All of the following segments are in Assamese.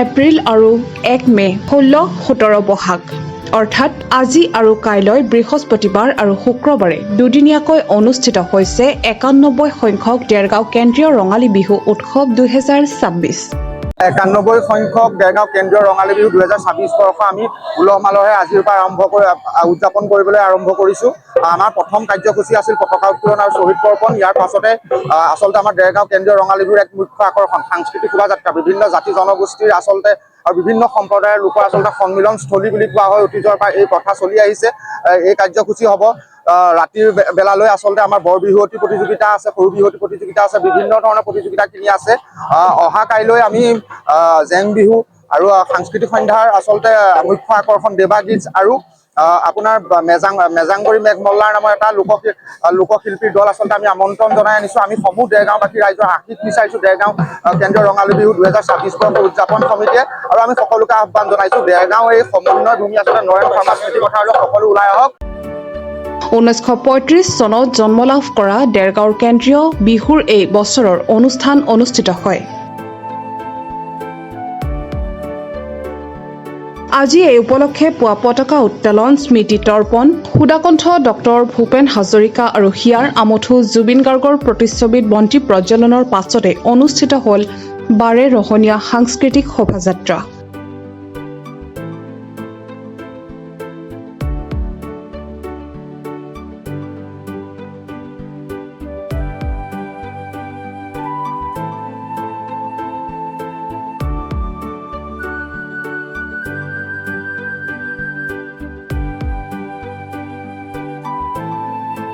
এপ্ৰিল আৰু 1 মে 16-17 বহাগ অৰ্থাৎ আজি আৰু কাইলৈ বৃহস্পতিবাৰ আৰু শুক্ৰবাৰে দুদিনীয়াকৈ অনুষ্ঠিত হৈছে 91 সংখ্যক দেৰগাঁও কেন্দ্ৰীয় ৰঙালী বিহু উৎসৱ 2026। 91 সংখ্যক দেৰগাঁও কেন্দ্ৰীয় ৰঙালী বিহু 2026 বৰ্ষ আমি উলহ মালহে আজিৰ পৰা উদযাপন কৰিবলৈ আৰম্ভ কৰিছোঁ। আমাৰ প্ৰথম কাৰ্যসূচী আছিল পতাকা উত্তোলন আৰু শ্বহীদ তৰ্পণ। ইয়াৰ পাছতে আচলতে আমাৰ দেৰগাঁও কেন্দ্ৰীয় ৰঙালী বিহুৰ এক মুখ্য আকৰ্ষণ সাংস্কৃতিক শোভাযাত্ৰা। বিভিন্ন জাতি জনগোষ্ঠীৰ আচলতে আৰু বিভিন্ন সম্প্ৰদায়ৰ লোকৰ আচলতে সন্মিলনস্থলী বুলি কোৱা হয়। অতীজৰ পৰা এই প্ৰথা চলি আহিছে। এই কাৰ্যসূচী হ'ব। ৰাতিৰ বেলালৈ আচলতে আমাৰ বৰ বিহুৱতী প্ৰতিযোগিতা আছে, সৰু বিহুৱতী প্ৰতিযোগিতা আছে, বিভিন্ন ধৰণৰ প্ৰতিযোগিতাখিনি আছে। অহা কাইলৈ আমি জেং বিহু আৰু সাংস্কৃতিক সন্ধ্যাৰ আচলতে মুখ্য আকৰ্ষণ দেৱা গীত আৰু আপোনাৰ মেজাংগৰী মেঘমল্লাৰ নামৰ এটা লোকশিল্পীৰ দল আচলতে আমি আমন্ত্ৰণ জনাই আনিছোঁ। আমি সমূহ দেৰগাঁওবাসী ৰাইজৰ আশীষ বিচাৰিছোঁ দেৰগাঁও কেন্দ্ৰীয় ৰঙালী বিহু 2026 বৰ্ষ উদযাপন সমিতিয়ে, আৰু আমি সকলোকে আহ্বান জনাইছোঁ দেৰগাঁও এই সমন্বয় ভূমি আচলতে নৰেন শৰ্মা স্মৃতি পথাৰলৈ সকলো ওলাই আহক। 1935 চনত জন্ম লাভ কৰা দেৰগাঁৱৰ কেন্দ্ৰীয় বিহুৰ এই বছৰৰ অনুষ্ঠান অনুষ্ঠিত হয়। আজি এই উপলক্ষে পুৱা পতাকা উত্তোলন, স্মৃতি তৰ্পণ, সুধাকণ্ঠ ডক্টৰ ভূপেন হাজৰিকা আৰু হিয়াৰ আমঠু জুবিন গাৰ্গৰ প্ৰতিচ্ছবিত বন্তি প্ৰজ্বলনৰ পাছতে অনুষ্ঠিত হ'ল বাৰে ৰহণীয়া সাংস্কৃতিক শোভাযাত্ৰা।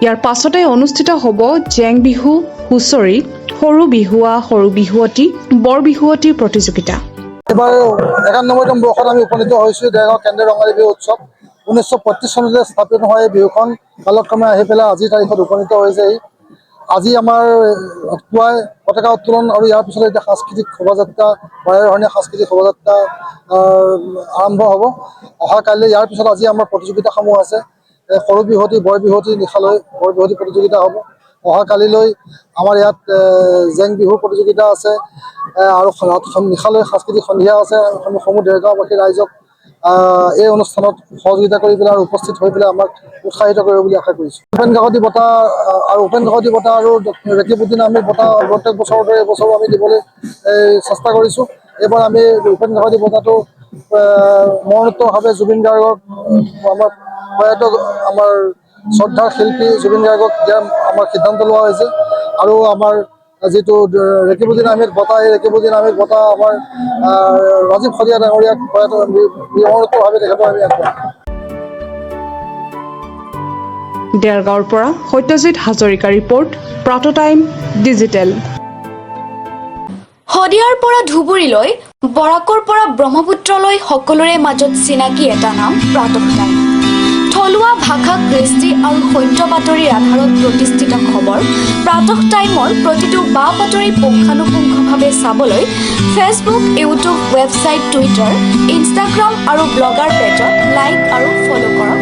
ইয়াৰ পাছতে অনুষ্ঠিত হ'ব জেং বিহু, হুঁচৰি, সৰু বিহুৱা, সৰু বিহুৱতী, বৰ বিহুৱতী প্ৰতিযোগিতা। এবাৰ 91তম বৰ্ষত আমি উপনীত হৈছোঁ দেৰগাঁও কেন্দ্ৰীয় ৰঙালী বিহু উৎসৱ। 1935 চনতে স্থাপিত হয় এই বিহুখন, কালক্ৰমে আহি পেলাই আজিৰ তাৰিখত উপনীত হৈছেহি। আজি আমাৰ পুৱাই পতাকা উত্তোলন আৰু ইয়াৰ পিছতে এতিয়া সাংস্কৃতিক শোভাযাত্ৰা, বাৰে ৰহণীয়া সাংস্কৃতিক শোভাযাত্ৰা আৰম্ভ হ'ব। অহা কাইলৈ ইয়াৰ পিছত আজি আমাৰ প্ৰতিযোগিতাসমূহ আছে। সৰু বিহুৱতী, বৰ বিহুৱতী নিশালৈ বৰ বিহুৱতী প্ৰতিযোগিতা হ'ব। অহা কালিলৈ আমাৰ ইয়াত জেং বিহু প্ৰতিযোগিতা আছে আৰু নিশালৈ সাংস্কৃতিক সন্ধিয়া আছে। আমি সমূহ দেৰগাঁওবাসী ৰাইজক এই অনুষ্ঠানত সহযোগিতা কৰি পেলাই আৰু উপস্থিত হৈ পেলাই আমাক উৎসাহিত কৰিব বুলি আশা কৰিছোঁ। উপেন কাকতি বঁটা আৰু ৰেকিবুদ্দিন আহমেদ বঁটা প্ৰত্যেক বছৰৰ দৰে এইবছৰো আমি দিবলৈ চেষ্টা কৰিছোঁ। এইবাৰ আমি উপেন কাকতি বঁটাটো মৰণোত্তৰভাৱে জুবিন গাৰ্গক, আমাৰ প্ৰয়াত আমাৰ শ্ৰদ্ধাৰ শিল্পী জুবিন গাৰ্গক দিয়াৰ আমাৰ সিদ্ধান্ত লোৱা হৈছে। আৰু আমাৰ যিটো ৰেকিবুদ্দিন আহমেদ বঁটা, এই ৰেকিবুদ্দিন আহমেদ বঁটা আমাৰ ৰাজীৱ শদিয়া ডাঙৰীয়াক মৰণোত্তৰভাৱে তেখেতক আমি আগবঢ়াম। দেৰগাঁৱৰ পৰা সত্যজিৎ হাজৰিকা ৰিপৰ্ট, প্ৰাত টাইম ডিজিটেল। শদিয়াৰ পৰা ধুবুৰীলৈ, বৰাকৰ পৰা ব্ৰহ্মপুত্ৰলৈ সকলোৰে মাজত চিনাকি এটা নাম প্ৰাতঃ টাইম। থলুৱা ভাষা, কৃষ্টি আৰু সত্য বাতৰিৰ আধাৰত প্ৰতিষ্ঠিত খবৰ প্ৰাতঃ টাইমৰ প্ৰতিটো বা বাতৰি পুংখানুপুংখভাৱে চাবলৈ Facebook, YouTube, website, Twitter, Instagram আৰু ব্লগাৰ পেজত লাইক আৰু ফ'ল' কৰক।